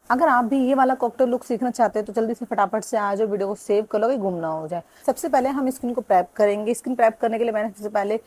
अगर आप भी ये वाला कॉकटेल लुक सीखना चाहते हैं तो जल्दी से फटाफट से आ जाओ, वीडियो को सेव कर लो कि गुम ना हो जाए। सबसे पहले हम स्किन को प्रेप करेंगे। स्किन प्रेप करने के लिए मैंने सबसे पहले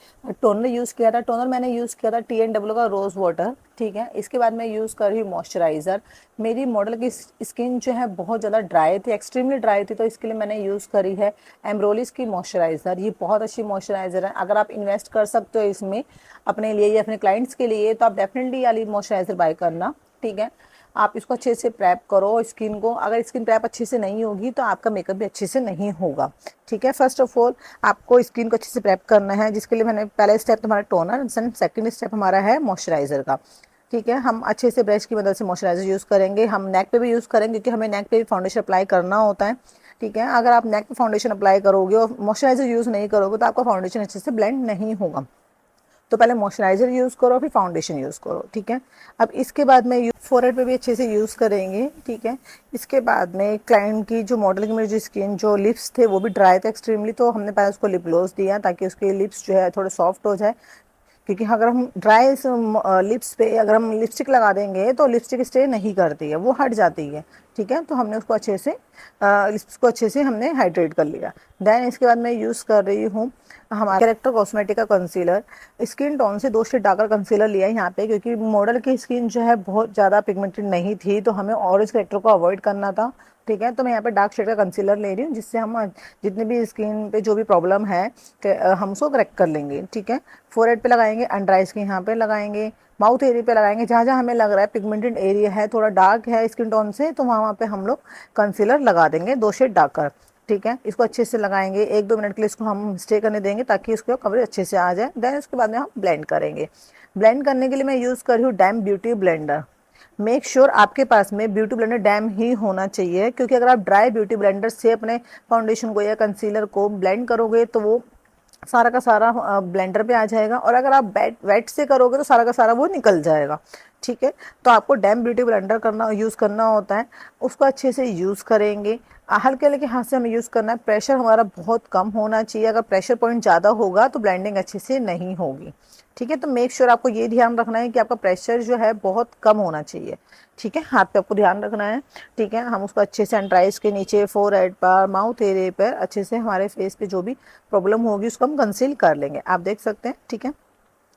टोनर यूज़ किया था। टोनर मैंने यूज़ किया था TNW का रोज़ वाटर, ठीक है। इसके बाद मैं यूज़ कर रही हूँ मॉइस्चराइज़र। मेरी मॉडल की स्किन जो है बहुत ज़्यादा ड्राई थी, एक्सट्रीमली ड्राई थी, तो इसके लिए मैंने यूज़ करी है एम्ब्रोलिस की मॉइस्चराइज़र। ये बहुत अच्छी मॉइस्चराइज़र है। अगर आप इन्वेस्ट कर सकते हो इसमें अपने लिए या अपने क्लाइंट्स के लिए तो आप डेफिनेटली वाली मॉइस्चराइज़र बाय करना, ठीक है। आप इसको अच्छे से प्रैप करो स्किन को। अगर स्किन प्रैप अच्छे से नहीं होगी तो आपका मेकअप भी अच्छे से नहीं होगा, ठीक है। फर्स्ट ऑफ ऑल आपको स्किन को अच्छे से प्रैप करना है, जिसके लिए मैंने पहला स्टेप हमारा टोनर, सेकंड स्टेप हमारा है मॉइस्चराइज़र का, ठीक है। हम अच्छे से ब्रश की मदद से मॉइस्चराइज़र यूज़ करेंगे। हम नेक पे भी यूज़ करेंगे क्योंकि हमें नेक पे भी फाउंडेशन अप्लाई करना होता है, ठीक है। अगर आप नेक पे फाउंडेशन अप्लाई करोगे और मॉइस्चराइज़र यूज़ नहीं करोगे तो आपका फाउंडेशन अच्छे से ब्लेंड नहीं होगा। तो पहले मॉइस्चराइज़र यूज़ करो फिर फाउंडेशन यूज़ करो, ठीक है। अब इसके बाद में फोरहेड पे भी अच्छे से यूज़ करेंगे, ठीक है। इसके बाद में क्लाइंट की जो मॉडल की मेरी जो स्किन जो लिप्स थे वो भी ड्राई थे एक्सट्रीमली, तो हमने पहले उसको लिप ग्लोस दिया ताकि उसके लिप्स जो है थोड़े सॉफ्ट हो जाए। क्योंकि अगर हम ड्राई लिप्स पे अगर हम लिपस्टिक लगा देंगे तो लिपस्टिक स्टे नहीं करती है, वो हट जाती है, ठीक है। तो हमने उसको अच्छे से लिप्स को अच्छे से हमने हाइड्रेट कर लिया। देन इसके बाद मैं यूज़ कर रही हूँ हमारा कैरेक्टर कॉस्मेटिक का कंसीलर। स्किन टोन से 2 शेड डार्कर कंसीलर लिया है यहाँ पे, क्योंकि मॉडल की स्किन जो है बहुत ज़्यादा पिगमेंटेड नहीं थी, तो हमें ऑरेंज कैरेक्टर को अवॉइड करना था, ठीक है। तो मैं यहाँ पे डार्क शेड का कंसीलर ले रही हूँ, जिससे हम जितने भी स्किन पे जो भी प्रॉब्लम है हम उसको करेक्ट कर लेंगे, ठीक है। फोरहेड पे लगाएंगे, अंडर आइज के यहाँ पे लगाएंगे, माउथ एरिया पे लगाएंगे। जहाँ जहाँ हमें लग रहा है पिगमेंटेड एरिया है, थोड़ा डार्क है स्किन टोन से, तो वहाँ पे हम लोग कंसीलर लगा देंगे 2 शेड डार्कर, ठीक है। इसको अच्छे से लगाएंगे, 1-2 मिनट के लिए इसको हम स्टे करने देंगे ताकि इसको कवरेज अच्छे से आ जाए। देन उसके बाद में हम ब्लेंड करेंगे। ब्लेंड करने के लिए मैं यूज़ कर रही हूँ dam beauty blender. Make sure आपके पास में ब्यूटी ब्लेंडर डैम ही होना चाहिए, क्योंकि अगर आप ड्राई ब्यूटी ब्लेंडर से अपने फाउंडेशन को या कंसीलर को ब्लेंड करोगे तो वो सारा का सारा ब्लेंडर पे आ जाएगा, और अगर आप वेट से करोगे तो सारा का सारा वो निकल जाएगा, ठीक है। तो आपको डैम ब्यूटी ब्लेंडर करना यूज़ करना होता है। उसको अच्छे से यूज़ करेंगे, हल्के हल्के हाथ से हमें यूज़ करना है। प्रेशर हमारा बहुत कम होना चाहिए, अगर प्रेशर पॉइंट ज़्यादा होगा तो ब्लेंडिंग अच्छे से नहीं होगी, ठीक है। तो मेक श्योर आपको ये ध्यान रखना है कि आपका प्रेशर जो है बहुत कम होना चाहिए, ठीक है। हाथ पे आपको ध्यान रखना है, ठीक है। हम उसको अच्छे से अंडर आइज के नीचे, फोरहेड पर, माउथ एरिया पर अच्छे से हमारे फेस पे जो भी प्रॉब्लम होगी उसको हम कंसील कर लेंगे, आप देख सकते हैं, ठीक है।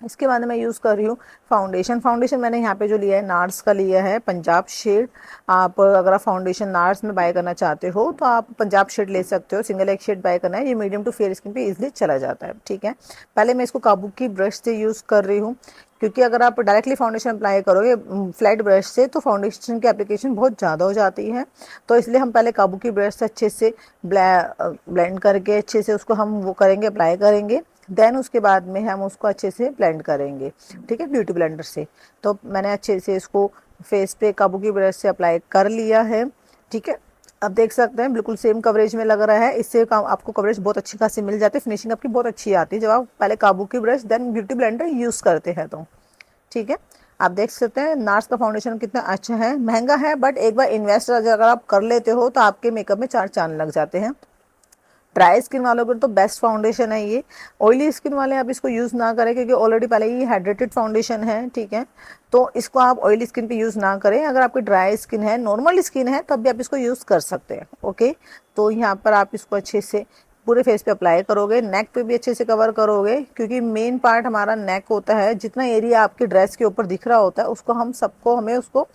इसके बाद मैं यूज़ कर रही हूँ फाउंडेशन। फाउंडेशन मैंने यहाँ पे जो लिया है नार्स का लिया है, पंजाब शेड। आप अगर आप फाउंडेशन नार्स में बाय करना चाहते हो तो आप पंजाब शेड ले सकते हो, सिंगल एक शेड बाय करना है। ये मीडियम टू फेयर स्किन पे इजीली चला जाता है, ठीक है। पहले मैं इसको काबू की ब्रश से यूज़ कर रही हूँ, क्योंकि अगर आप डायरेक्टली फाउंडेशन अप्लाई करोगे फ्लैट ब्रश से तो फाउंडेशन की एप्लीकेशन बहुत ज़्यादा हो जाती है, तो इसलिए हम पहले काबू की ब्रश से अच्छे से ब्लेंड करके अच्छे से उसको हम वो करेंगे, अप्लाई करेंगे। देन उसके बाद में हम उसको अच्छे से ब्लेंड करेंगे, ठीक है, ब्यूटी ब्लेंडर से। तो मैंने अच्छे से इसको फेस पे काबू की ब्रश से अप्लाई कर लिया है, ठीक है। अब देख सकते हैं बिल्कुल सेम कवरेज में लग रहा है। इससे आपको कवरेज बहुत अच्छी खासी मिल जाती है, फिनिशिंग आपकी बहुत अच्छी आती है जब आप पहले kabuki brush then beauty blender use करते हैं तो, ठीक है। आप देख सकते हैं नार्स का फाउंडेशन कितना अच्छा है। महंगा है बट एक बार इन्वेस्ट अगर आप कर लेते हो तो आपके मेकअप में 4 चांद लग जाते हैं। ड्राई स्किन वालों के तो बेस्ट फाउंडेशन है ये। ऑयली स्किन वाले आप इसको यूज़ ना करें, क्योंकि ऑलरेडी पहले ही हाइड्रेटेड फाउंडेशन है, ठीक है। तो इसको आप ऑयली स्किन पे यूज़ ना करें। अगर आपकी ड्राई स्किन है, नॉर्मल स्किन है, तब भी आप इसको यूज़ कर सकते हैं, ओके। तो यहाँ पर आप इसको अच्छे से पूरे फेस पे अप्लाई करोगे, नेक पे भी अच्छे से कवर करोगे, क्योंकि मेन पार्ट हमारा नेक होता है। जितना एरिया आपके ड्रेस के ऊपर दिख रहा होता है उसको हमें उसको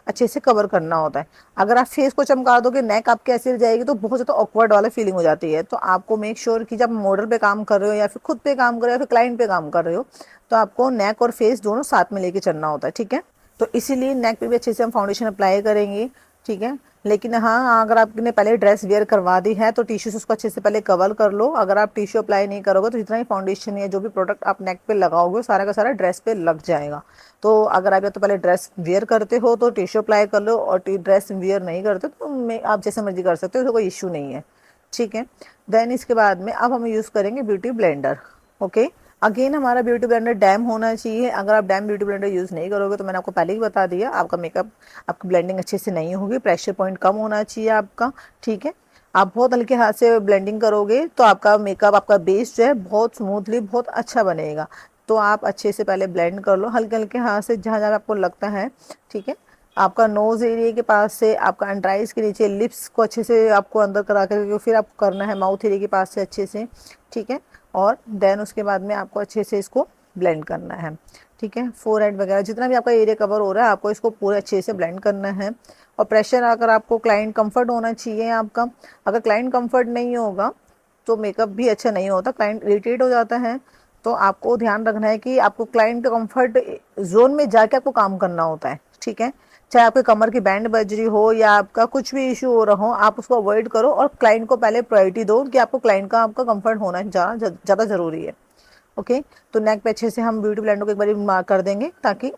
अच्छे से कवर करना होता है। अगर आप फेस को चमका दोगे, नेक आपके ऐसे रह जाएगी तो बहुत ज़्यादा ऑकवर्ड वाला फीलिंग हो जाती है। तो आपको मेक श्योर कि जब मॉडल पे काम कर रहे हो या फिर खुद पे काम कर रहे हो या फिर क्लाइंट पे काम कर रहे हो तो आपको नेक और फेस दोनों साथ में लेके चलना होता है, ठीक है। तो इसीलिए नेक पे भी अच्छे से हम फाउंडेशन अप्लाई करेंगे, ठीक है। लेकिन हाँ, अगर आपने पहले ड्रेस वेयर करवा दी है तो टिश्यू से उसको अच्छे से पहले कवर कर लो। अगर आप टिश्यू अप्लाई नहीं करोगे तो जितना ही फाउंडेशन या जो भी प्रोडक्ट आप नेक पे लगाओगे सारा का सारा ड्रेस पे लग जाएगा। तो अगर आप या तो पहले ड्रेस वेयर करते हो तो टिश्यू अप्लाई कर लो, और ड्रेस वेयर नहीं करते तो आप जैसे मर्जी कर सकते हो, तो कोई इश्यू नहीं है, ठीक है। देन इसके बाद में अब हम यूज़ करेंगे ब्यूटी ब्लेंडर, ओके। अगेन हमारा ब्यूटी ब्लेंडर डैम होना चाहिए। अगर आप डैम ब्यूटी ब्लेंडर यूज़ नहीं करोगे तो मैंने आपको पहले ही बता दिया, आपका मेकअप आपकी ब्लेंडिंग अच्छे से नहीं होगी। प्रेशर पॉइंट कम होना चाहिए आपका, ठीक है। आप बहुत हल्के हाथ से ब्लेंडिंग करोगे तो आपका मेकअप, आपका बेस जो है बहुत स्मूथली बहुत अच्छा बनेगा। तो आप अच्छे से पहले ब्लेंड कर लो हल्के हल्के हाथ से, जहाँ जहाँ आपको लगता है, ठीक है। आपका नोज एरिया के पास से आपका अंडर आइज के नीचे, लिप्स को अच्छे से आपको अंदर करा कर फिर आपको करना है माउथ एरिया के पास से अच्छे से, ठीक है। और देन उसके बाद में आपको अच्छे से इसको ब्लेंड करना है, ठीक है। फोरहेड वगैरह जितना भी आपका एरिया कवर हो रहा है आपको इसको पूरे अच्छे से ब्लेंड करना है। और प्रेशर अगर आपको क्लाइंट कंफर्ट होना चाहिए आपका, अगर क्लाइंट कंफर्ट नहीं होगा तो मेकअप भी अच्छा नहीं होता, क्लाइंट इरिटेट हो जाता है। तो आपको ध्यान रखना है कि आपको क्लाइंट के कंफर्ट जोन में जाके आपको काम करना होता है, ठीक है। चाहे आपके कमर की बैंड बज रही हो या आपका कुछ भी इशू हो रहा हो, आप उसको अवॉइड करो और क्लाइंट को पहले प्रायोरिटी दो कि आपको क्लाइंट का आपका कंफर्ट होना ज़्यादा ज़रूरी है। ओके, तो नेक पे अच्छे से हम ब्यूटी ब्लेंडर को एक बार मार्क कर देंगे ताकि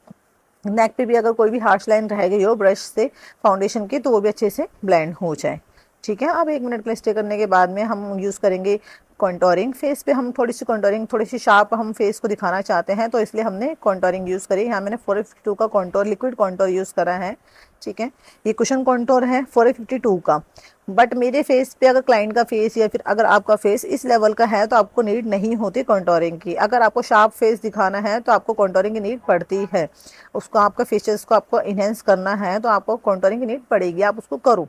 नेक पे भी अगर कोई भी हार्श लाइन रह गई हो ब्रश से फाउंडेशन की तो वो भी अच्छे से ब्लेंड हो जाए, ठीक है। अब 1 मिनट के लिए स्टे करने के बाद में हम यूज़ करेंगे कॉन्टोरिंग। फेस पे हम थोड़ी सी कॉन्टोरिंग, थोड़ी सी शार्प हम फेस को दिखाना चाहते हैं तो इसलिए हमने कॉन्टोरिंग यूज़ करी। यहाँ मैंने 452 का कॉन्टोर, लिक्विड कॉन्टोर यूज़ करा है, ठीक है। ये कुशन कॉन्टोर है 452 का। बट मेरे फेस पे अगर क्लाइंट का फेस या फिर अगर आपका फेस इस लेवल का है तो आपको नीड नहीं होती कॉन्टोरिंग की। अगर आपको शार्प फेस दिखाना है तो आपको कॉन्टोरिंग की नीड पड़ती है। उसको आपका फीचर्स को आपको इन्हेंस करना है तो आपको कॉन्टोरिंग की नीड पड़ेगी, आप उसको करो,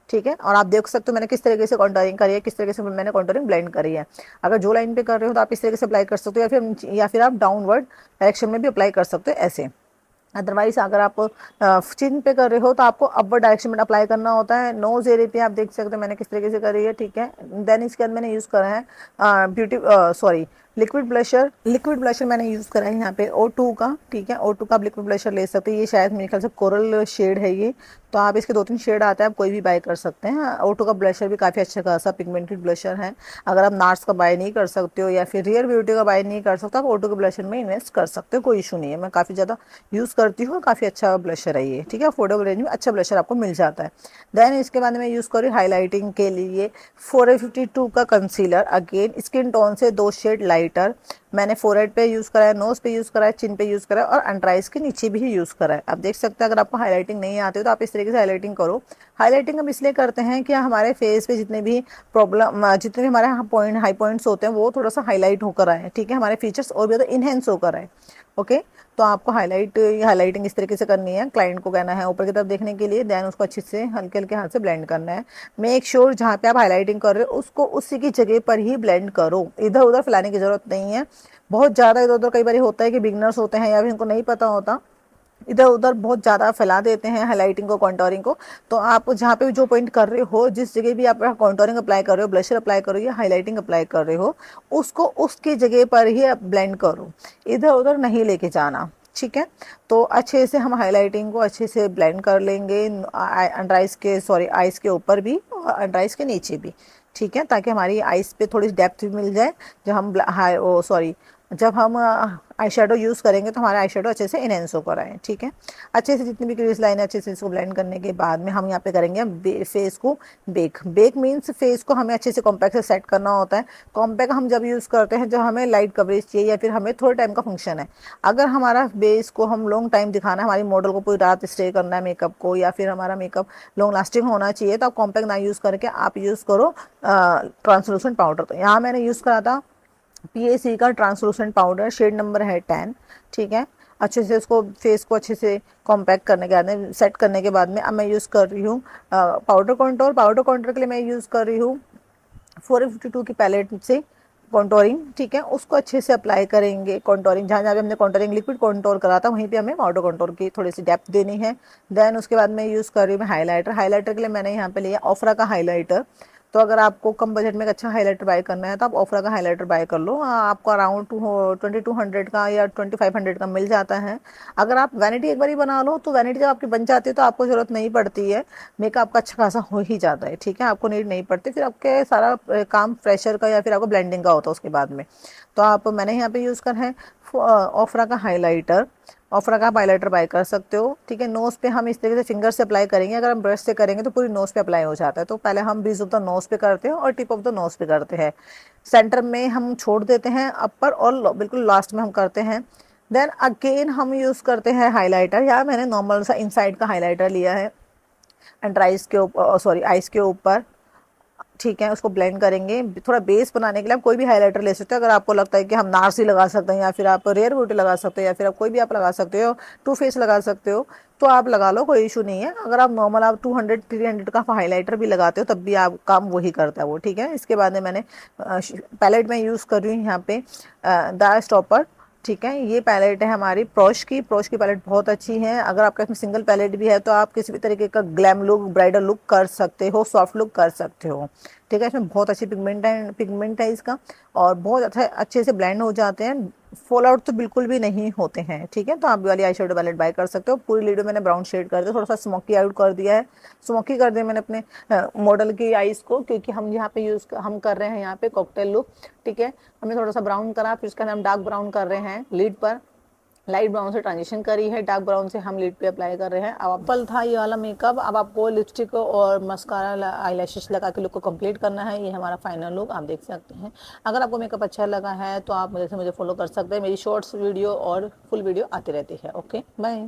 ठीक है। और आप देख सकते हो मैंने किस तरीके से कॉन्टोरिंग करी है, किस तरीके से मैंने कॉन्टोरिंग ब्लेंड करी है। अगर जो लाइन पे कर रहे हो तो आप इस तरीके से अप्लाई कर सकते हो या फिर आप डाउनवर्ड डायरेक्शन में भी अप्लाई कर सकते हो ऐसे। अदरवाइज अगर आप चिन पे कर रहे हो तो आपको अपवर्ड डायरेक्शन में अप्लाई करना होता है। नोज एरिया पे आप देख सकते हो मैंने किस तरीके से करी है, ठीक है। देन इसके बाद मैंने यूज़ करा है लिक्विड ब्लशर। लिक्विड ब्लशर मैंने यूज़ करा है यहाँ पे O2 का, ठीक है। O2 का आप लिक्विड ब्लशर ले सकते हैं। ये शायद मेरे ख्याल से कोरल शेड है ये, तो आप इसके 2-3 शेड आते हैं, आप कोई भी बाय कर सकते हैं। O2 का ब्लशर भी काफ़ी अच्छा खासा पिगमेंटेड ब्लशर है। अगर आप नार्स का बाय नहीं कर सकते हो या फिर रियल ब्यूटी का बाय नहीं कर सकते, आप O2 के ब्लशर में इन्वेस्ट कर सकते हो, कोई इशू नहीं है। मैं काफ़ी ज़्यादा यूज़ करती हूँ, काफ़ी अच्छा ब्लशर है ये, ठीक है। अफोर्डेबल रेंज में अच्छा ब्लशर आपको मिल जाता है। देन इसके बाद में यूज़ करूँ हाईलाइटिंग के लिए 452 का कंसीलर। अगेन स्किन टोन से 2 शेड लाइटर मैंने फोरहेड पे यूज़ करा है, नोज पे यूज़ करा है, चिन पे यूज़ करा है और अंडर आइज के नीचे भी यूज़ करा है। आप देख सकते हैं अगर आपको हाईलाइटिंग नहीं आती हो तो आप इस तरीके से हाईलाइटिंग करो। हाईलाइटिंग हम इसलिए करते हैं कि हमारे फेस पे जितने भी हमारे हाई पॉइंट्स होते हैं वो थोड़ा सा हाईलाइट होकर आए, ठीक है। हमारे फीचर्स और भी ज़्यादा इनहेंस होकर आए, ओके। तो आपको हाईलाइटिंग इस तरीके से करनी है। क्लाइंट को कहना है ऊपर की तरफ देखने के लिए, देन उसको अच्छे से हल्के हल्के हाथ से ब्लेंड करना है। मेक श्योर जहाँ पे आप हाईलाइटिंग कर रहे हो उसको उसी की जगह पर ही ब्लेंड करो, इधर उधर फैलाने की जरूरत नहीं है। बहुत ज़्यादा इधर उधर कई बार होता है कि बिगनर्स होते हैं या फिर उनको नहीं पता होता, इधर उधर बहुत ज़्यादा फैला देते हैं हाईलाइटिंग को, कॉन्टोरिंग को। तो आप जहाँ पे भी जो पॉइंट कर रहे हो, जिस जगह भी आप कॉन्टोरिंग अप्लाई कर रहे हो, ब्लशर अप्लाई कर रहे हो या हाईलाइटिंग अप्लाई कर रहे हो, उसको उसकी जगह पर ही आप ब्लेंड करो, इधर उधर नहीं लेके जाना, ठीक है। तो अच्छे से हम हाईलाइटिंग को अच्छे से ब्लेंड कर लेंगे अंडर आइज के, सॉरी आइज के ऊपर भी और अंडर आइज के नीचे भी, ठीक है, ताकि हमारी आइज पे थोड़ी डेप्थ भी मिल जाए। जब हम आई शेडो यूज़ करेंगे तो हमारा आई शेडो अच्छे से इनहेंस होकर आए, ठीक है। अच्छे से जितनी भी क्रीज लाइन है अच्छे से इसको ब्लेंड करने के बाद में हम यहाँ पे करेंगे फेस को बेक मीन्स फेस को हमें अच्छे से कॉम्पैक्ट से सेट करना होता है। कॉम्पैक्ट हम जब यूज़ करते हैं जब हमें लाइट कवरेज चाहिए या फिर हमें थोड़े टाइम का फंक्शन है। अगर हमारा बेस को हम लॉन्ग टाइम दिखाना है, हमारी मॉडल को पूरी रात स्टे करना है मेकअप को, या फिर हमारा मेकअप लॉन्ग लास्टिंग होना चाहिए, तो आप कॉम्पैक्ट ना यूज़ करके आप यूज़ करो ट्रांसलूसेंट पाउडर। तो यहाँ मैंने यूज़ करा था PAC का ट्रांसलूसेंट पाउडर, शेड नंबर है 10, ठीक है। अच्छे से उसको फेस को अच्छे से कॉम्पैक्ट करने के बाद में, सेट करने के बाद में अब मैं यूज़ कर रही हूँ पाउडर कॉन्टोर। पाउडर कॉन्टोर के लिए मैं यूज़ कर रही हूँ 452 की पैलेट से कॉन्टोरिंग, ठीक है। उसको अच्छे से अप्लाई करेंगे कॉन्टोरिंग, जहाँ जहाँ पे हमने कॉन्टोरिंग लिक्विड कॉन्टोर करा था वहीं पे हमें पाउडर कॉन्टोर की थोड़ी सी डेप्थ देनी है। देन उसके बाद मैं यूज़ कर रही हूँ हाईलाइटर। हाईलाइटर के लिए मैंने यहाँ पे लिया ओफ्रा का हाईलाइटर। तो अगर आपको कम बजट में एक अच्छा हाईलाइटर बाय करना है तो आप ओफ्रा का हाईलाइटर बाय कर लो। आपको अराउंड 2200 का या 2500 का मिल जाता है। अगर आप वैनिटी एक बार ही बना लो तो वैनिटी जब आपकी बन जाती है तो आपको ज़रूरत नहीं पड़ती है, मेकअप आपका अच्छा खासा हो ही जाता है, ठीक है। आपको नीड नहीं पड़ती, फिर आपके सारा काम फ्रेशर का या फिर आपको ब्लेंडिंग का होता है उसके बाद में। तो मैंने यहाँ पे यूज़ कर है ओफ्रा का हाईलाइटर। ओफ्रा का आप हाईलाइटर बाय कर सकते हो, ठीक है। नोज़ पे हम इस तरीके से फिंगर से अप्लाई करेंगे, अगर हम ब्रश से करेंगे तो पूरी नोज़ पे अप्लाई हो जाता है। तो पहले हम बीज ऑफ द नोज़ पे करते हैं और टिप ऑफ द नोज़ पे करते हैं। सेंटर में हम छोड़ देते हैं अपर और बिल्कुल लास्ट में हम करते हैं। देन अगेन हम यूज़ करते हैं हाईलाइटर। या मैंने नॉर्मल सा इनसाइड का हाईलाइटर लिया है अंडर आइज के ऊपर, सॉरी आइज के ऊपर, ठीक है, उसको ब्लेंड करेंगे। थोड़ा बेस बनाने के लिए आप कोई भी हाइलाइटर ले सकते हो। अगर आपको लगता है कि हम नार्सी लगा सकते हैं, या फिर आप रेयर ब्यूटी लगा सकते हो, या फिर आप कोई भी आप लगा सकते हो, टू फेस लगा सकते हो, तो आप लगा लो, कोई इशू नहीं है। अगर आप नॉर्मल आप 200-300 का हाइलाइटर भी लगाते हो तब भी आप काम वही करता है वो, ठीक है। इसके बाद में मैंने पैलेट में यूज़ कर रही हूँ यहाँ पे द स्टॉपर, ठीक है। ये पैलेट है हमारी प्रोश की पैलेट बहुत अच्छी है। अगर आपका इसमें सिंगल पैलेट भी है तो आप किसी भी तरीके का ग्लैम लुक, ब्राइडल लुक कर सकते हो, सॉफ्ट लुक कर सकते हो, ठीक है। इसमें बहुत अच्छी पिगमेंट है इसका, और बहुत अच्छा अच्छे से ब्लेंड हो जाते हैं। फॉल आउट तो बिल्कुल भी नहीं होते हैं, ठीक है। तो आप वाली आई शेडो पैलेट बाय कर सकते हो। पूरी लिड में मैंने ब्राउन शेड कर दिया, थोड़ा सा स्मोकी आउट कर दिया है, स्मोकी कर दिया मैंने अपने मॉडल की आईज को, क्योंकि हम यहाँ पे हम कर रहे हैं यहाँ पे कॉकटेल लुक, ठीक है। हमने थोड़ा सा ब्राउन करा, फिर उसके अंदर हम डार्क ब्राउन कर रहे हैं लीड पर, लाइट ब्राउन से ट्रांजिशन करी है, डार्क ब्राउन से हम लिड पे अप्लाई कर रहे हैं। अब सिंपल था ये वाला मेकअप। अब आपको लिपस्टिक और मस्कारा आईलैशेस लगा के लुक को कंप्लीट करना है। ये हमारा फाइनल लुक आप देख सकते हैं। अगर आपको मेकअप अच्छा लगा है तो आप मुझे फॉलो कर सकते हैं। मेरी शॉर्ट्स वीडियो और फुल वीडियो आती रहती है। Okay, bye.